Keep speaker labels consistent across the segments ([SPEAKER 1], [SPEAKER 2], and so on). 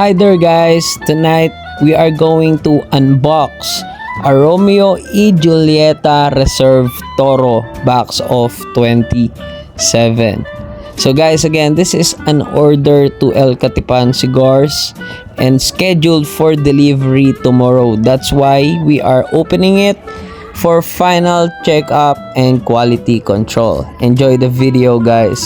[SPEAKER 1] Hi there guys, tonight we are going to unbox a Romeo y Julieta Reserve Toro box of 27. So guys, again, this is an order to Elkatipancigars and scheduled for delivery tomorrow. That's why we are opening it for final checkup and quality control. Enjoy the video guys.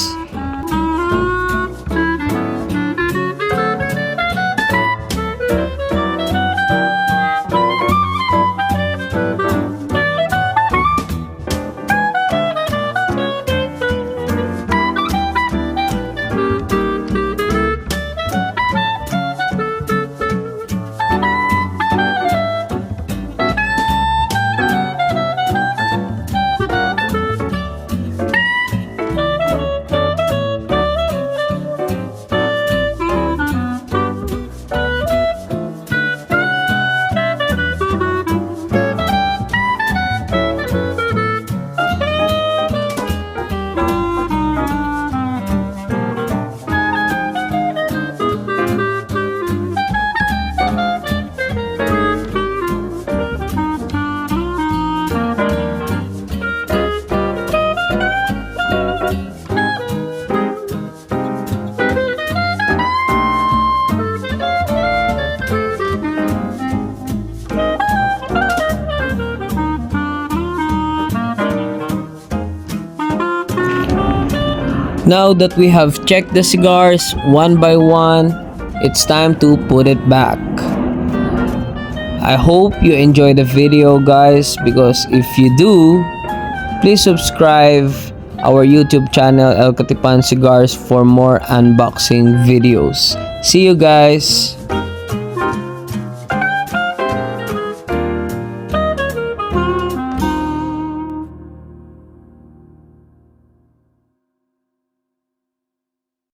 [SPEAKER 1] Now that we have checked the cigars one by one, it's time to put it back. I hope you enjoy the video guys, because if you do, please subscribe our YouTube channel Elkatipancigars for more unboxing videos. See you guys!